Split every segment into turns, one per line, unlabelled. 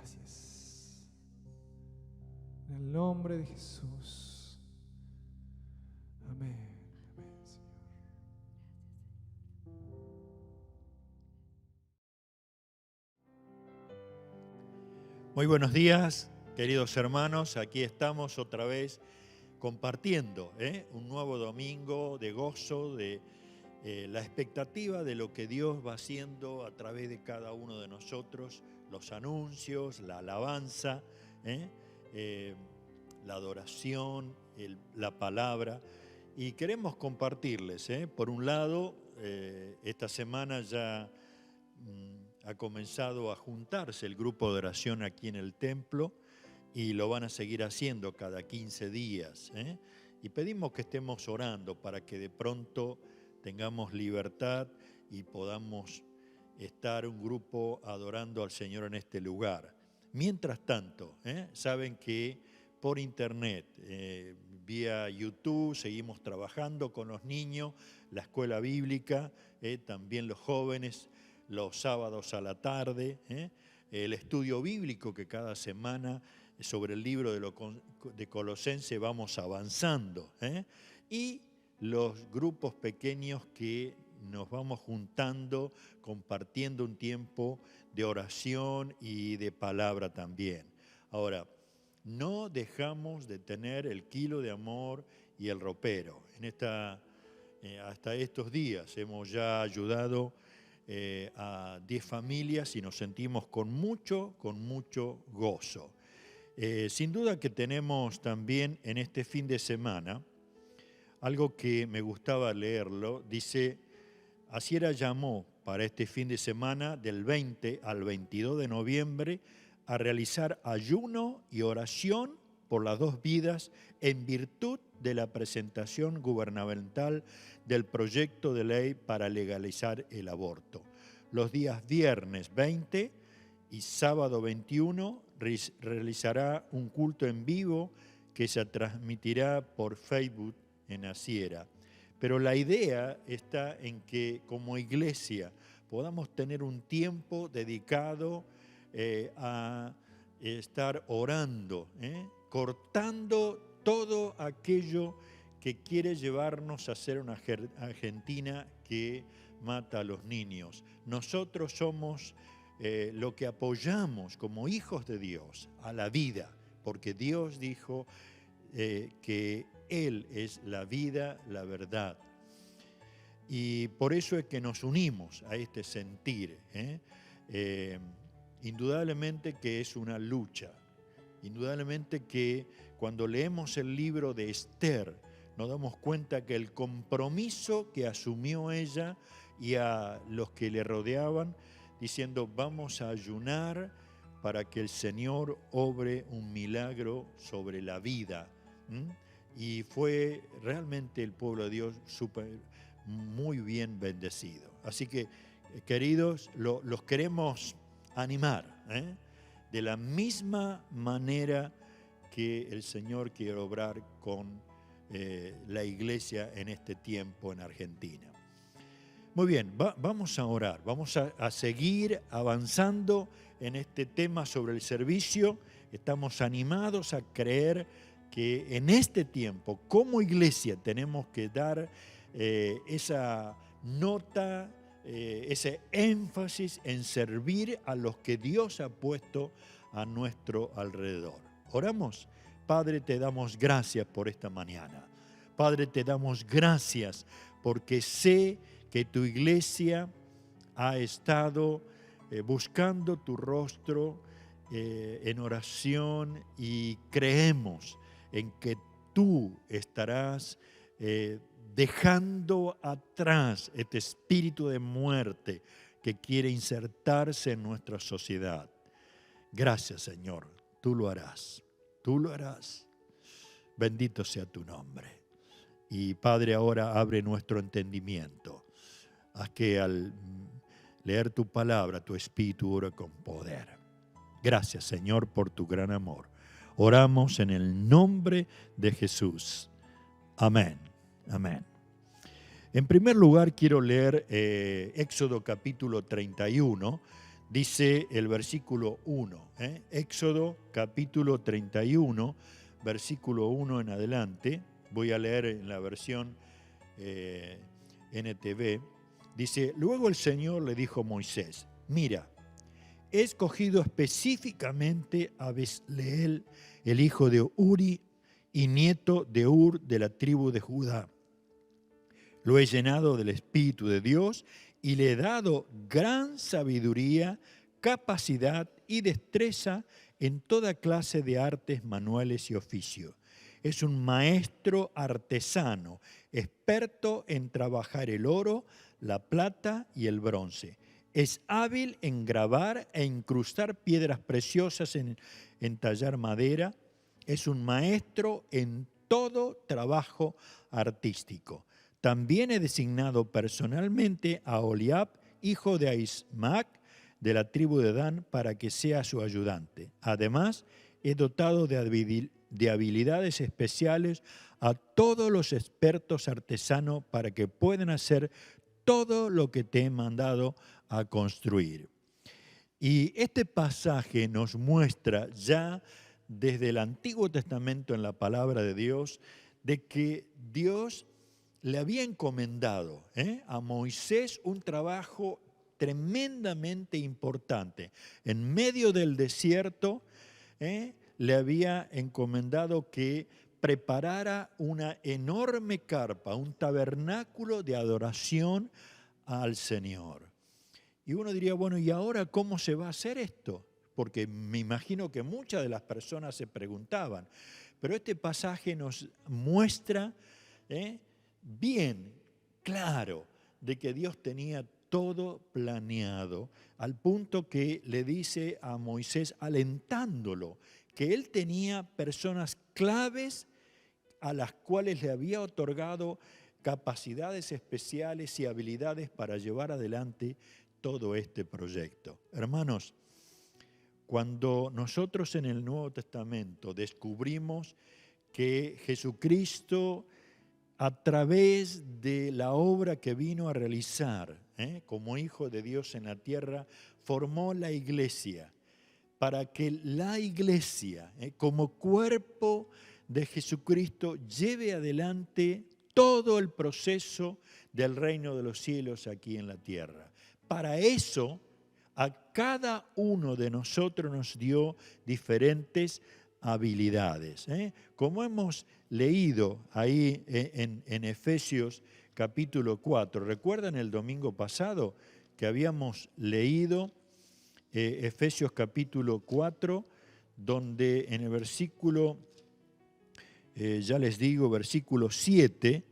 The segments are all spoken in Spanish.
gracias. En el nombre de Jesús. Amén. Amén, Señor.
Muy buenos días, queridos hermanos. Aquí estamos otra vez compartiendo un nuevo domingo de gozo, de la expectativa de lo que Dios va haciendo a través de cada uno de nosotros, los anuncios, la alabanza, la adoración, la palabra. Y queremos compartirles, por un lado, esta semana ya ha comenzado a juntarse el grupo de oración aquí en el templo y lo van a seguir haciendo cada 15 días. Y pedimos que estemos orando para que de pronto tengamos libertad y podamos estar un grupo adorando al Señor en este lugar. Mientras tanto, saben que por internet, vía YouTube, seguimos trabajando con los niños, la escuela bíblica, también los jóvenes, los sábados a la tarde, el estudio bíblico que cada semana sobre el libro de Colosenses vamos avanzando, y los grupos pequeños que nos vamos juntando, compartiendo un tiempo de oración y de palabra también. Ahora, no dejamos de tener el kilo de amor y el ropero. Hasta estos días hemos ya ayudado a 10 familias y nos sentimos con mucho gozo. Sin duda que tenemos también en este fin de semana algo que me gustaba leerlo. Dice: Asiera llamó para este fin de semana del 20 al 22 de noviembre a realizar ayuno y oración por las dos vidas en virtud de la presentación gubernamental del proyecto de ley para legalizar el aborto. Los días viernes 20 y sábado 21 realizará un culto en vivo que se transmitirá por Facebook en Asiera. Pero la idea está en que como iglesia podamos tener un tiempo dedicado a estar orando, cortando todo aquello que quiere llevarnos a ser una Argentina que mata a los niños. Nosotros somos lo que apoyamos como hijos de Dios a la vida, porque Dios dijo que Él es la vida, la verdad. Y por eso es que nos unimos a este sentir. Indudablemente que es una lucha. Indudablemente que cuando leemos el libro de Esther, nos damos cuenta que el compromiso que asumió ella y a los que le rodeaban, diciendo: vamos a ayunar para que el Señor obre un milagro sobre la vida. Y fue realmente el pueblo de Dios muy bien bendecido. Así que, queridos, los queremos animar, de la misma manera que el Señor quiere obrar con la iglesia en este tiempo en Argentina. Muy bien, vamos a orar, vamos a seguir avanzando en este tema sobre el servicio. Estamos animados a creer que en este tiempo, como iglesia, tenemos que dar esa nota, ese énfasis en servir a los que Dios ha puesto a nuestro alrededor. Oramos. Padre, te damos gracias por esta mañana. Padre, te damos gracias porque sé que tu iglesia ha estado buscando tu rostro en oración, y creemos en que tú estarás dejando atrás este espíritu de muerte que quiere insertarse en nuestra sociedad. Gracias, Señor. Tú lo harás. Tú lo harás. Bendito sea tu nombre. Y Padre, ahora abre nuestro entendimiento. Haz que al leer tu palabra, tu espíritu ore con poder. Gracias, Señor, por tu gran amor. Oramos en el nombre de Jesús. Amén. Amén. En primer lugar, quiero leer Éxodo capítulo 31, Dice el versículo 1, Éxodo capítulo 31, versículo 1 en adelante. Voy a leer en la versión NTV. Dice, luego el Señor le dijo a Moisés, mira, he escogido específicamente a Besleel, el hijo de Uri y nieto de Ur de la tribu de Judá. Lo he llenado del Espíritu de Dios y le he dado gran sabiduría, capacidad y destreza en toda clase de artes manuales y oficios. Es un maestro artesano, experto en trabajar el oro, la plata y el bronce. Es hábil en grabar e incrustar piedras preciosas, en tallar madera. Es un maestro en todo trabajo artístico. También he designado personalmente a Oliab, hijo de Ahismac, de la tribu de Dan, para que sea su ayudante. Además, he dotado de habilidades especiales a todos los expertos artesanos para que puedan hacer todo lo que te he mandado a construir. Y este pasaje nos muestra ya desde el Antiguo Testamento en la palabra de Dios de que Dios le había encomendado a Moisés un trabajo tremendamente importante. En medio del desierto le había encomendado que preparara una enorme carpa, un tabernáculo de adoración al Señor. Y uno diría, bueno, ¿y ahora cómo se va a hacer esto? Porque me imagino que muchas de las personas se preguntaban. Pero este pasaje nos muestra bien claro de que Dios tenía todo planeado, al punto que le dice a Moisés, alentándolo, que él tenía personas claves a las cuales le había otorgado capacidades especiales y habilidades para llevar adelante todo este proyecto. Hermanos, cuando nosotros en el Nuevo Testamento descubrimos que Jesucristo, a través de la obra que vino a realizar como Hijo de Dios en la tierra, formó la iglesia, para que la iglesia, como cuerpo de Jesucristo, lleve adelante todo el proceso del reino de los cielos aquí en la tierra. Para eso, a cada uno de nosotros nos dio diferentes habilidades. Como hemos leído ahí en Efesios capítulo 4, ¿recuerdan el domingo pasado que habíamos leído Efesios capítulo 4, donde en el versículo, ya les digo, versículo 7,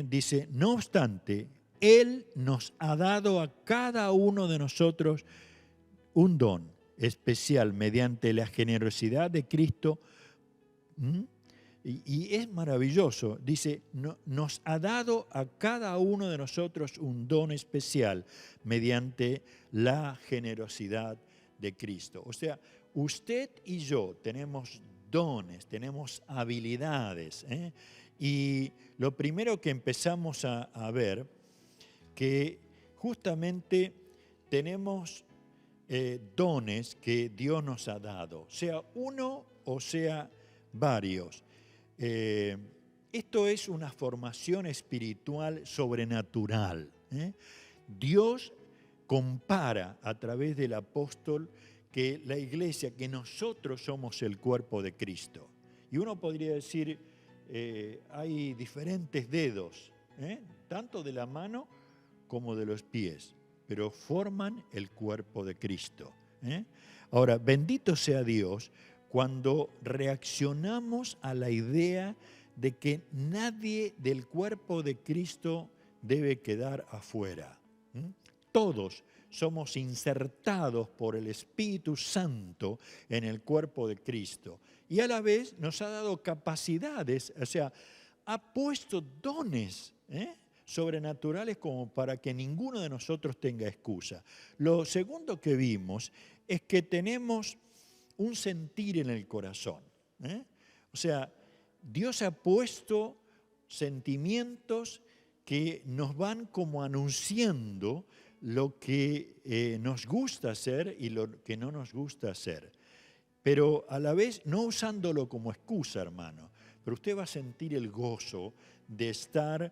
dice, no obstante, Él nos ha dado a cada uno de nosotros un don especial mediante la generosidad de Cristo. Y es maravilloso, dice, nos ha dado a cada uno de nosotros un don especial mediante la generosidad de Cristo. O sea, usted y yo tenemos dones, tenemos habilidades. Y lo primero que empezamos a ver, que justamente tenemos dones que Dios nos ha dado, sea uno o sea varios. Esto es una formación espiritual sobrenatural. Dios compara a través del apóstol que la iglesia, que nosotros somos el cuerpo de Cristo. Y uno podría decir, hay diferentes dedos, tanto de la mano como de los pies, pero forman el cuerpo de Cristo. Ahora, bendito sea Dios cuando reaccionamos a la idea de que nadie del cuerpo de Cristo debe quedar afuera. Todos somos insertados por el Espíritu Santo en el cuerpo de Cristo. Y a la vez nos ha dado capacidades, o sea, ha puesto dones sobrenaturales como para que ninguno de nosotros tenga excusa. Lo segundo que vimos es que tenemos un sentir en el corazón. O sea, Dios ha puesto sentimientos que nos van como anunciando lo que nos gusta hacer y lo que no nos gusta hacer. Pero a la vez no usándolo como excusa, hermano. Pero usted va a sentir el gozo de estar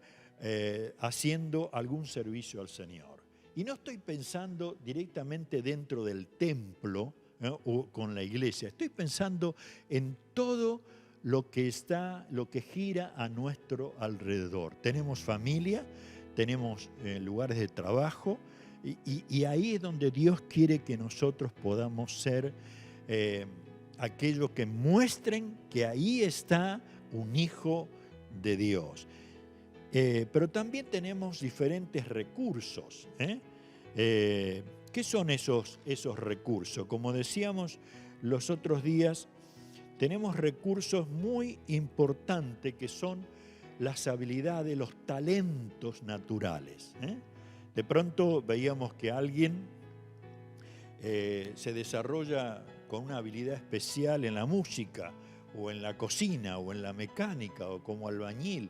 haciendo algún servicio al Señor. Y no estoy pensando directamente dentro del templo, ¿no?, o con la iglesia. Estoy pensando en todo lo que gira a nuestro alrededor. Tenemos familia, tenemos lugares de trabajo, y ahí es donde Dios quiere que nosotros podamos ser aquellos que muestren que ahí está un hijo de Dios. Pero también tenemos diferentes recursos. ¿Qué son esos recursos? Como decíamos los otros días, tenemos recursos muy importantes que son las habilidades, los talentos naturales. De pronto veíamos que alguien se desarrolla con una habilidad especial en la música, o en la cocina, o en la mecánica, o como albañil.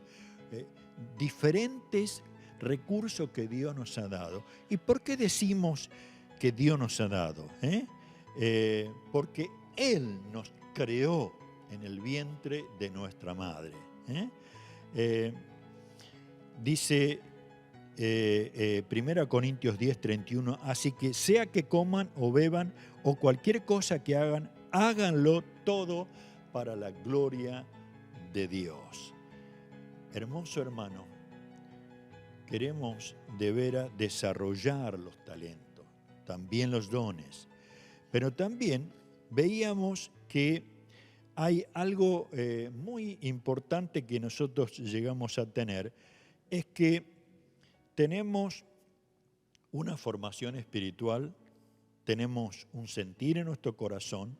Diferentes recursos que Dios nos ha dado. ¿Y por qué decimos que Dios nos ha dado? Porque Él nos creó en el vientre de nuestra madre. Dice 1 Corintios 10:31, así que sea que coman o beban o cualquier cosa que hagan, háganlo todo para la gloria de Dios. Hermoso hermano, queremos de veras desarrollar los talentos, también los dones, pero también veíamos que hay algo muy importante que nosotros llegamos a tener, es que tenemos una formación espiritual, tenemos un sentir en nuestro corazón,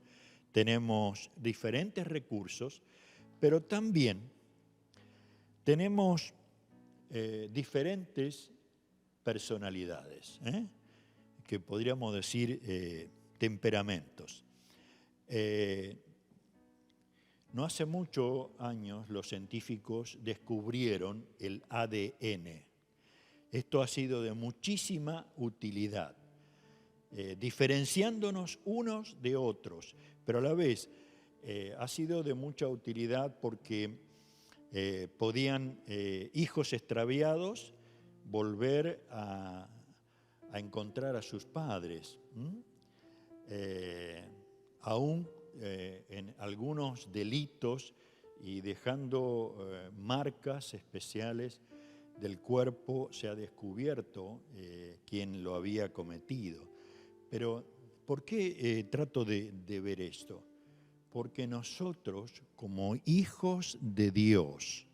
tenemos diferentes recursos, pero también tenemos diferentes personalidades, que podríamos decir temperamentos. No hace muchos años los científicos descubrieron el ADN. Esto ha sido de muchísima utilidad, diferenciándonos unos de otros, pero a la vez ha sido de mucha utilidad porque podían hijos extraviados volver a encontrar a sus padres, aún en algunos delitos y dejando marcas especiales del cuerpo, se ha descubierto quién lo había cometido. Pero ¿por qué trato de ver esto? Porque nosotros, como hijos de Dios,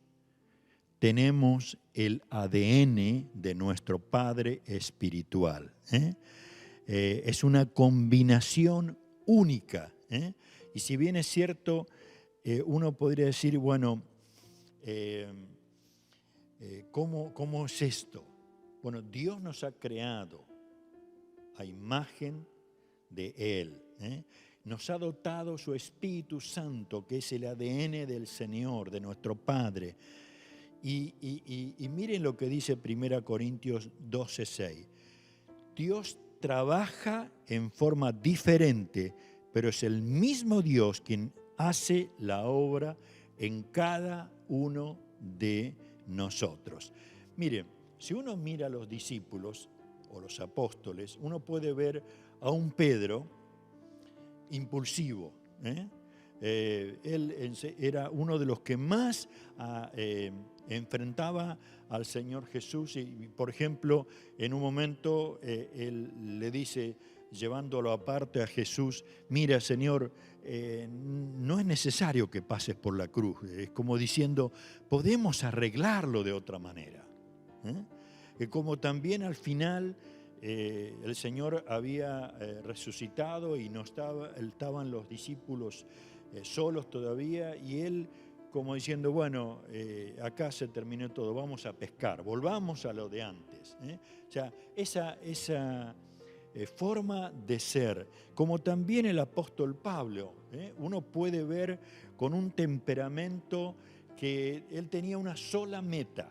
tenemos el ADN de nuestro Padre espiritual. Es una combinación única. Y si bien es cierto, uno podría decir, bueno, ¿cómo es esto? Bueno, Dios nos ha creado a imagen de Él. Nos ha dotado su Espíritu Santo, que es el ADN del Señor, de nuestro Padre. Y miren lo que dice 1 Corintios 12:6. Dios trabaja en forma diferente, pero es el mismo Dios quien hace la obra en cada uno de nosotros. Miren, si uno mira a los discípulos o los apóstoles, uno puede ver a un Pedro impulsivo. Él era uno de los que más enfrentaba al Señor Jesús y, por ejemplo, en un momento él le dice, llevándolo aparte a Jesús, mira, Señor, no es necesario que pases por la cruz. Es como diciendo, podemos arreglarlo de otra manera. Como también al final el Señor había resucitado y no estaban los discípulos solos todavía, y él como diciendo, bueno, acá se terminó todo, vamos a pescar, volvamos a lo de antes. O sea, esa forma de ser, como también el apóstol Pablo, uno puede ver con un temperamento que él tenía una sola meta.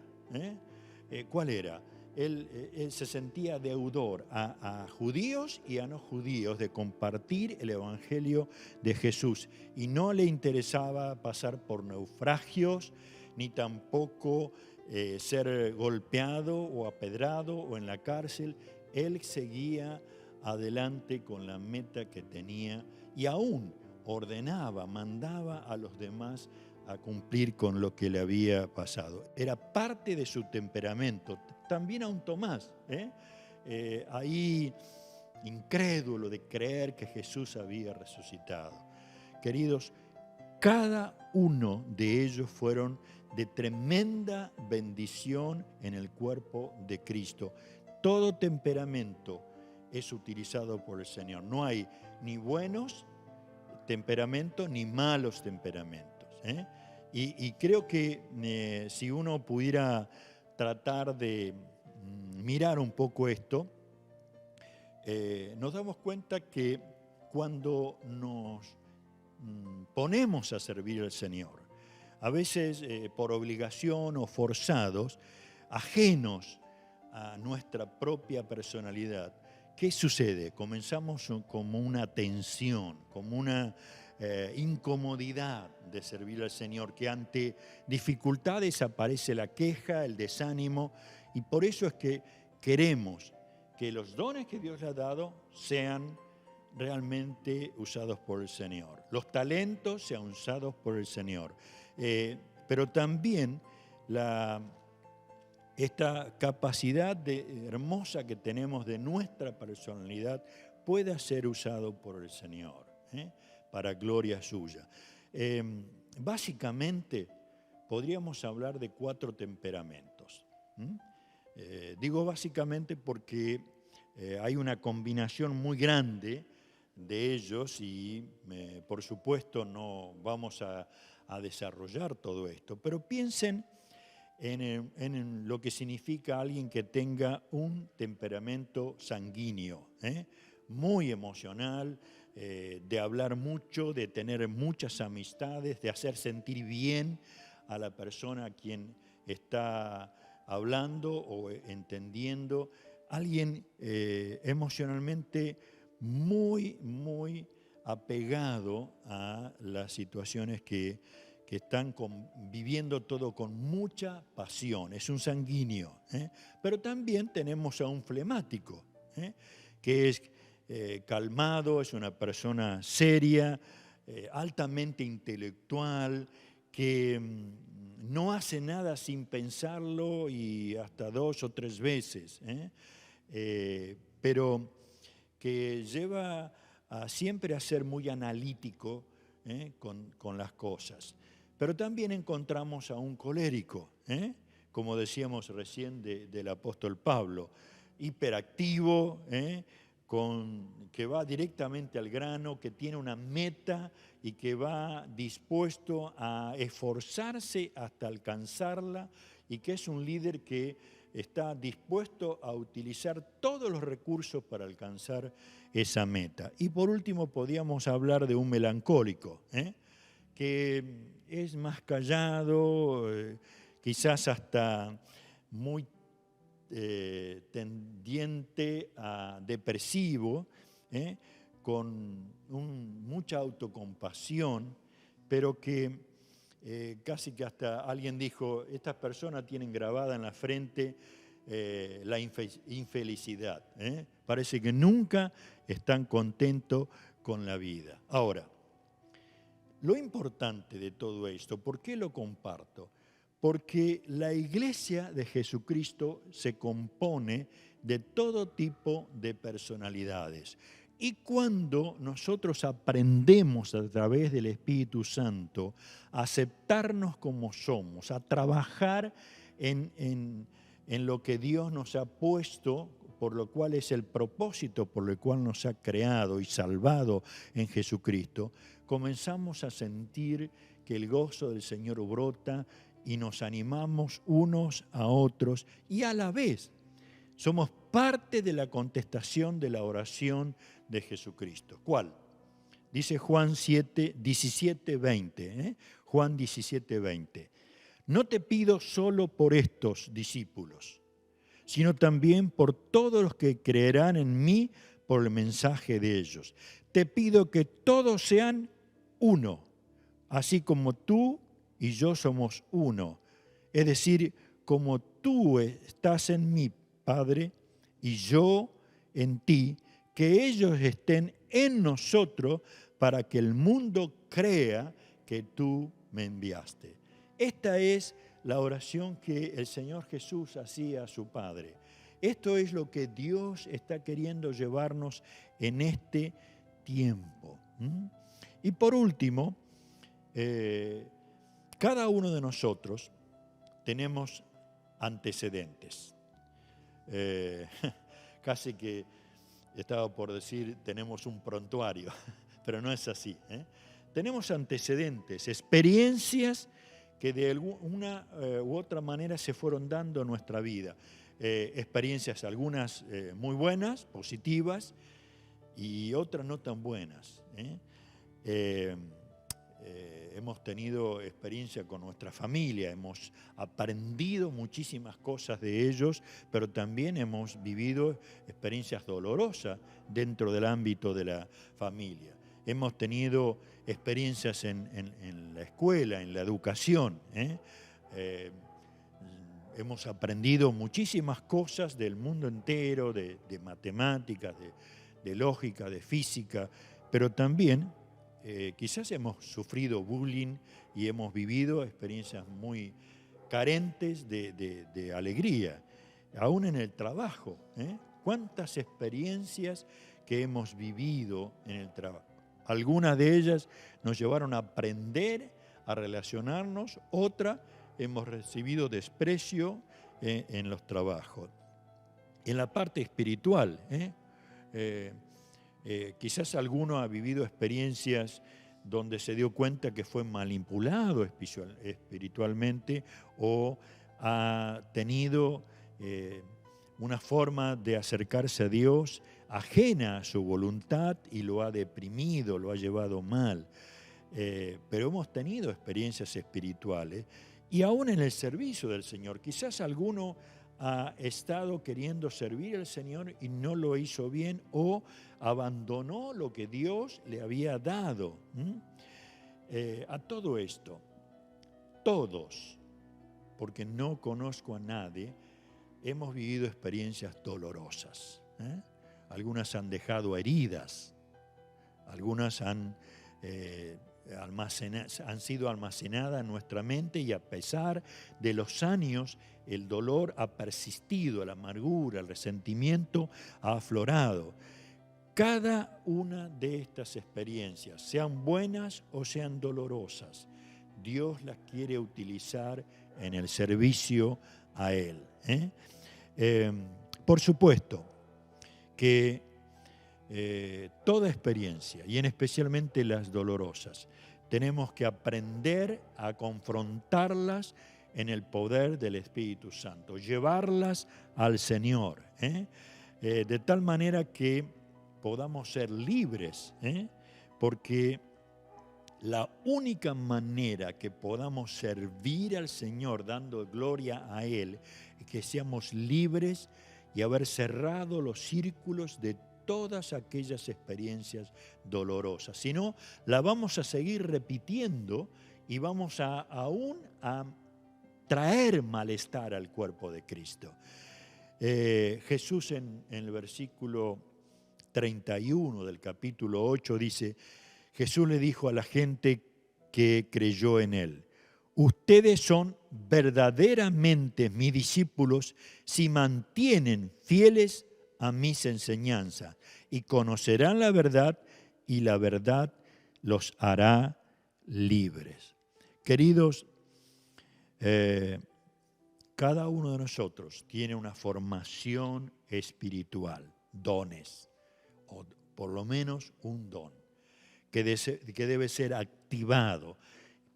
¿Cuál era? él se sentía deudor a judíos y a no judíos de compartir el evangelio de Jesús. Y no le interesaba pasar por naufragios, ni tampoco ser golpeado o apedrado o en la cárcel. Él seguía adelante con la meta que tenía y aún ordenaba, mandaba a los demás a cumplir con lo que le había pasado. Era parte de su temperamento. También a un Tomás, ahí incrédulo de creer que Jesús había resucitado. Queridos, cada uno de ellos fueron de tremenda bendición en el cuerpo de Cristo. Todo temperamento es utilizado por el Señor. No hay ni buenos temperamentos ni malos temperamentos. Y creo que si uno pudiera tratar de mirar un poco esto, nos damos cuenta que cuando nos ponemos a servir al Señor, a veces por obligación o forzados, ajenos a nuestra propia personalidad, ¿qué sucede? Comenzamos como una tensión, como una incomodidad de servir al Señor, que ante dificultades aparece la queja, el desánimo, y por eso es que queremos que los dones que Dios le ha dado sean realmente usados por el Señor. Los talentos sean usados por el Señor. Pero también esta capacidad hermosa que tenemos de nuestra personalidad pueda ser usado por el Señor, para gloria suya. Básicamente, podríamos hablar de 4 temperamentos. Digo básicamente porque hay una combinación muy grande de ellos y por supuesto no vamos a desarrollar todo esto, pero piensen en lo que significa alguien que tenga un temperamento sanguíneo, muy emocional, de hablar mucho, de tener muchas amistades, de hacer sentir bien a la persona a quien está hablando o entendiendo. Alguien emocionalmente muy, muy apegado a las situaciones que están viviendo todo con mucha pasión. Es un sanguíneo. Pero también tenemos a un flemático, que es calmado, es una persona seria, altamente intelectual, que no hace nada sin pensarlo y hasta 2 o 3 veces, pero que lleva siempre a ser muy analítico con las cosas. Pero también encontramos a un colérico, como decíamos recién del apóstol Pablo, hiperactivo, que va directamente al grano, que tiene una meta y que va dispuesto a esforzarse hasta alcanzarla y que es un líder que está dispuesto a utilizar todos los recursos para alcanzar esa meta. Y por último podríamos hablar de un melancólico, que es más callado, quizás hasta muy tendiente a depresivo, con mucha autocompasión, pero que casi que hasta alguien dijo, estas personas tienen grabada en la frente la infelicidad. Parece que nunca están contentos con la vida. Ahora, lo importante de todo esto, ¿por qué lo comparto? Porque la iglesia de Jesucristo se compone de todo tipo de personalidades. Y cuando nosotros aprendemos a través del Espíritu Santo a aceptarnos como somos, a trabajar en lo que Dios nos ha puesto, por lo cual es el propósito por el cual nos ha creado y salvado en Jesucristo, comenzamos a sentir que el gozo del Señor brota y nos animamos unos a otros y a la vez somos parte de la contestación de la oración de Jesucristo. ¿Cuál? Dice Juan 17, 20. Juan 17, 20. No te pido solo por estos discípulos, sino también por todos los que creerán en mí por el mensaje de ellos. Te pido que todos sean uno, así como tú y yo somos uno. Es decir, como tú estás en mí, Padre, y yo en ti, que ellos estén en nosotros para que el mundo crea que tú me enviaste. Esta es la oración que el Señor Jesús hacía a su Padre. Esto es lo que Dios está queriendo llevarnos en este tiempo. Y por último, cada uno de nosotros tenemos antecedentes. Casi que estaba por decir tenemos un prontuario, pero no es así. Tenemos antecedentes, experiencias que de alguna u otra manera se fueron dando en nuestra vida. Experiencias algunas muy buenas, positivas, y otras no tan buenas. Hemos tenido experiencia con nuestra familia, hemos aprendido muchísimas cosas de ellos, pero también hemos vivido experiencias dolorosas dentro del ámbito de la familia. Hemos tenido experiencias en la escuela, en la educación. Hemos aprendido muchísimas cosas del mundo entero, de matemáticas, de lógica, de física, pero también quizás hemos sufrido bullying y hemos vivido experiencias muy carentes de alegría, aún en el trabajo. ¿Cuántas experiencias que hemos vivido en el trabajo? Algunas de ellas nos llevaron a aprender, a relacionarnos, otras hemos recibido desprecio en los trabajos. En la parte espiritual, quizás alguno ha vivido experiencias donde se dio cuenta que fue manipulado espiritualmente o ha tenido una forma de acercarse a Dios ajena a su voluntad y lo ha deprimido, lo ha llevado mal. Pero hemos tenido experiencias espirituales y aún en el servicio del Señor. Quizás alguno ha estado queriendo servir al Señor y no lo hizo bien o abandonó lo que Dios le había dado. A todo esto, todos, porque no conozco a nadie, hemos vivido experiencias dolorosas. Algunas han dejado heridas, algunas han sido almacenadas en nuestra mente y a pesar de los años el dolor ha persistido, la amargura, el resentimiento ha aflorado. Cada una de estas experiencias, sean buenas o sean dolorosas, Dios las quiere utilizar en el servicio a Él. Por supuesto que toda experiencia, y en especialmente las dolorosas, tenemos que aprender a confrontarlas en el poder del Espíritu Santo, llevarlas al Señor, de tal manera que podamos ser libres, porque la única manera que podamos servir al Señor dando gloria a Él es que seamos libres y haber cerrado los círculos de todas aquellas experiencias dolorosas. Si no, la vamos a seguir repitiendo y vamos aún a traer malestar al cuerpo de Cristo. Jesús en el versículo 31 del capítulo 8 dice, Jesús le dijo a la gente que creyó en Él, ustedes son verdaderamente mis discípulos si mantienen fieles a mis enseñanzas y conocerán la verdad y la verdad los hará libres. Queridos, cada uno de nosotros tiene una formación espiritual, dones, o por lo menos un don, que debe ser activado,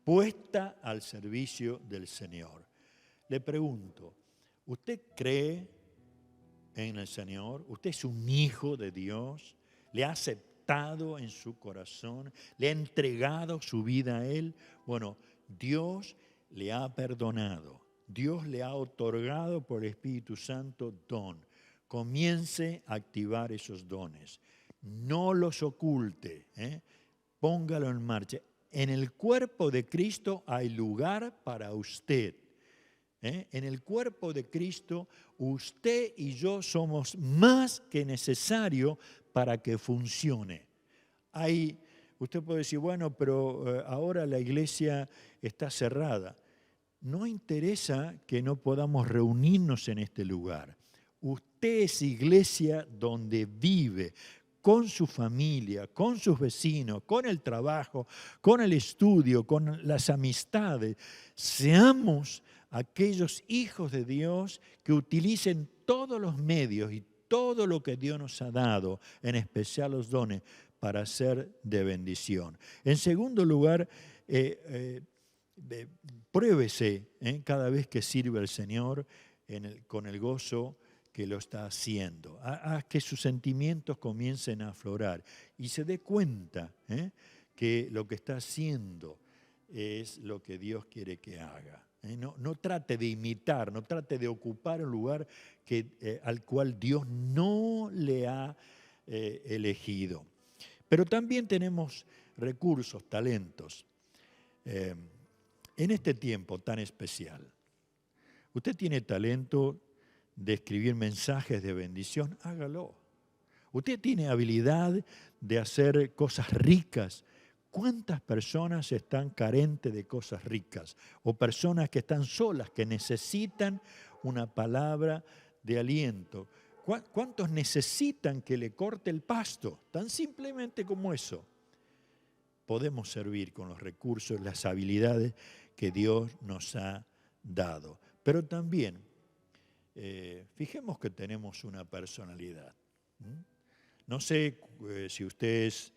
puesta al servicio del Señor. Le pregunto, ¿usted cree en el Señor? ¿Usted es un hijo de Dios? ¿Le ha aceptado en su corazón? ¿Le ha entregado su vida a Él? Bueno, Dios le ha perdonado. Dios le ha otorgado por el Espíritu Santo don. Comience a activar esos dones. No los oculte, póngalo en marcha. En el cuerpo de Cristo hay lugar para usted. En el cuerpo de Cristo, usted y yo somos más que necesario para que funcione. Usted puede decir, bueno, pero ahora la iglesia está cerrada. No interesa que no podamos reunirnos en este lugar. Usted es iglesia donde vive, con su familia, con sus vecinos, con el trabajo, con el estudio, con las amistades. Seamos aquellos hijos de Dios que utilicen todos los medios y todo lo que Dios nos ha dado, en especial los dones, para ser de bendición. En segundo lugar, pruébese cada vez que sirve al Señor con el gozo que lo está haciendo. Haz que sus sentimientos comiencen a aflorar y se dé cuenta que lo que está haciendo es lo que Dios quiere que haga. No trate de imitar, no trate de ocupar un lugar al cual Dios no le ha elegido. Pero también tenemos recursos, talentos. En este tiempo tan especial, usted tiene talento de escribir mensajes de bendición, hágalo. Usted tiene habilidad de hacer cosas ricas. ¿Cuántas personas están carentes de cosas ricas? O personas que están solas, que necesitan una palabra de aliento. ¿Cuántos necesitan que le corte el pasto? Tan simplemente como eso. Podemos servir con los recursos, las habilidades que Dios nos ha dado. Pero también, fijemos que tenemos una personalidad. No sé si usted es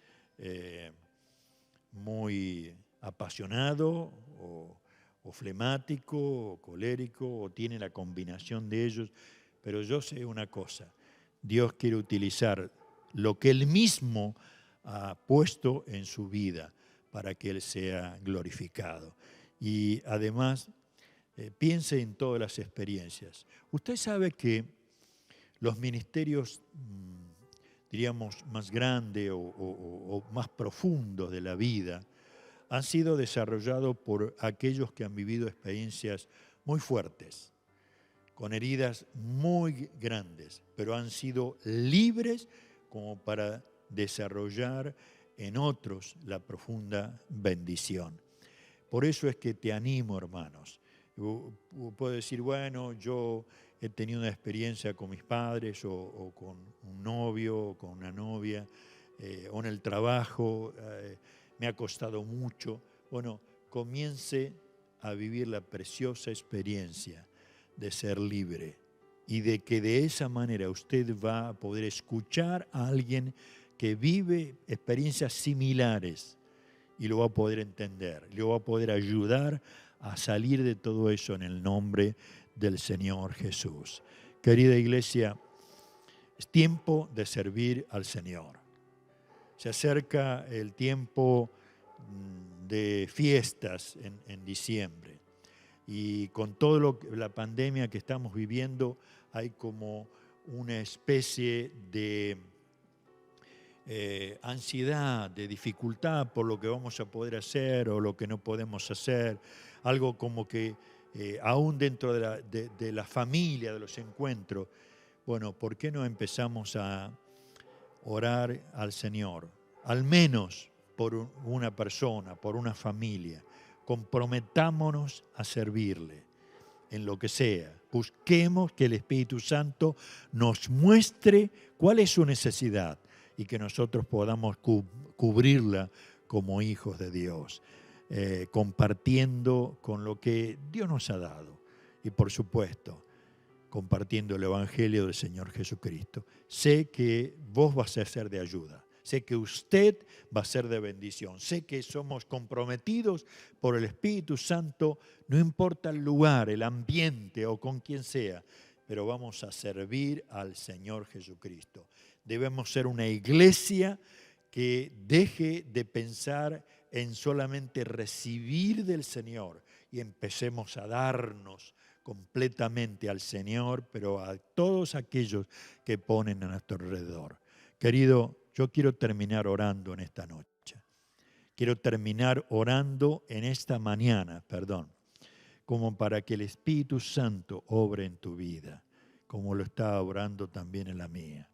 muy apasionado o flemático o colérico o tiene la combinación de ellos, pero yo sé una cosa, Dios quiere utilizar lo que Él mismo ha puesto en su vida para que Él sea glorificado. Y además, piense en todas las experiencias. Usted sabe que los ministerios, diríamos, más grandes o más profundos de la vida han sido desarrollados por aquellos que han vivido experiencias muy fuertes, con heridas muy grandes, pero han sido libres como para desarrollar en otros la profunda bendición. Por eso es que te animo, hermanos. Puedo decir, bueno, yo he tenido una experiencia con mis padres o con un novio o con una novia o en el trabajo, me ha costado mucho. Bueno, comience a vivir la preciosa experiencia de ser libre y de que de esa manera usted va a poder escuchar a alguien que vive experiencias similares y lo va a poder entender, lo va a poder ayudar a salir de todo eso en el nombre del Señor Jesús. Querida iglesia, es tiempo de servir al Señor. Se acerca el tiempo de fiestas en diciembre y con toda la pandemia que estamos viviendo hay como una especie de ansiedad, de dificultad por lo que vamos a poder hacer o lo que no podemos hacer, algo como que aún dentro de la familia, de los encuentros, bueno, ¿por qué no empezamos a orar al Señor? Al menos por una persona, por una familia. Comprometámonos a servirle en lo que sea. Busquemos que el Espíritu Santo nos muestre cuál es su necesidad y que nosotros podamos cubrirla como hijos de Dios, compartiendo con lo que Dios nos ha dado y por supuesto compartiendo el Evangelio del Señor Jesucristo. Sé que vos vas a ser de ayuda, sé que usted va a ser de bendición, sé que somos comprometidos por el Espíritu Santo, no importa el lugar, el ambiente o con quien sea, pero vamos a servir al Señor Jesucristo. Debemos ser una iglesia que deje de pensar en solamente recibir del Señor y empecemos a darnos completamente al Señor, pero a todos aquellos que ponen a nuestro alrededor. Querido, yo quiero terminar orando en esta noche. Quiero terminar orando en esta mañana, como para que el Espíritu Santo obre en tu vida, como lo está obrando también en la mía.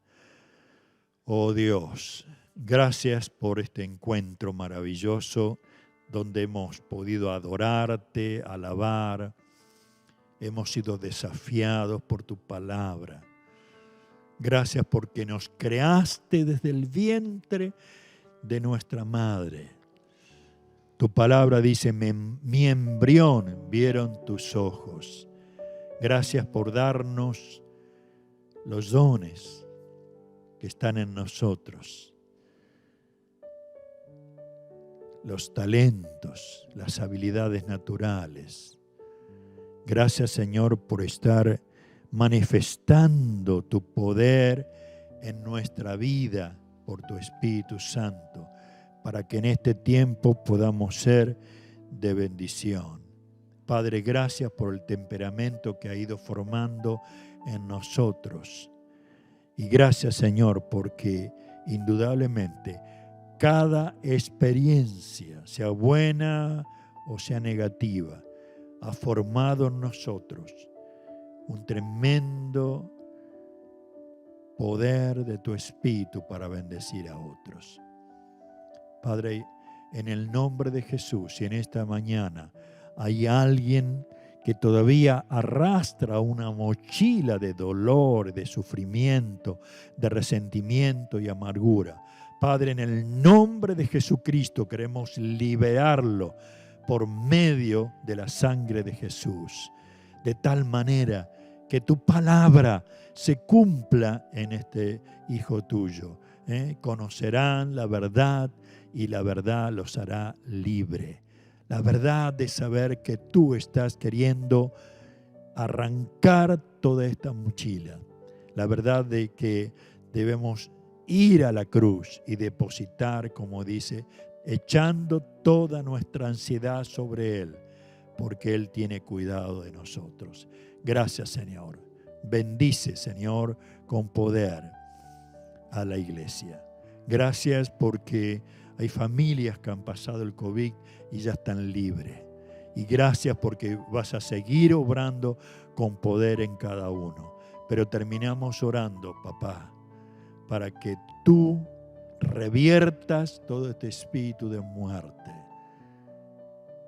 Oh Dios, gracias por este encuentro maravilloso donde hemos podido adorarte, alabar, hemos sido desafiados por tu palabra. Gracias porque nos creaste desde el vientre de nuestra madre. Tu palabra dice, mi embrión vieron tus ojos. Gracias por darnos los dones que están en nosotros, los talentos, las habilidades naturales. Gracias, Señor, por estar manifestando tu poder en nuestra vida por tu Espíritu Santo, para que en este tiempo podamos ser de bendición. Padre, gracias por el temperamento que ha ido formando en nosotros. Y gracias, Señor, porque indudablemente cada experiencia, sea buena o sea negativa, ha formado en nosotros un tremendo poder de tu Espíritu para bendecir a otros. Padre, en el nombre de Jesús, y en esta mañana hay alguien que todavía arrastra una mochila de dolor, de sufrimiento, de resentimiento y amargura. Padre, en el nombre de Jesucristo queremos liberarlo por medio de la sangre de Jesús, de tal manera que tu palabra se cumpla en este hijo tuyo. Conocerán la verdad y la verdad los hará libre. La verdad de saber que tú estás queriendo arrancar toda esta mochila. La verdad de que debemos ir a la cruz y depositar, como dice, echando toda nuestra ansiedad sobre Él, porque Él tiene cuidado de nosotros. Gracias, Señor. Bendice, Señor, con poder a la iglesia. Gracias porque hay familias que han pasado el COVID y ya están libres. Y gracias porque vas a seguir obrando con poder en cada uno. Pero terminamos orando, papá, para que tú reviertas todo este espíritu de muerte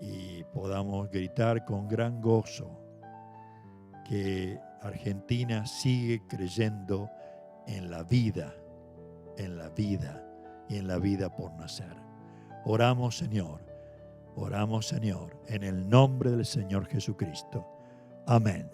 y podamos gritar con gran gozo que Argentina sigue creyendo en la vida y en la vida por nacer. Oramos, Señor, en el nombre del Señor Jesucristo. Amén.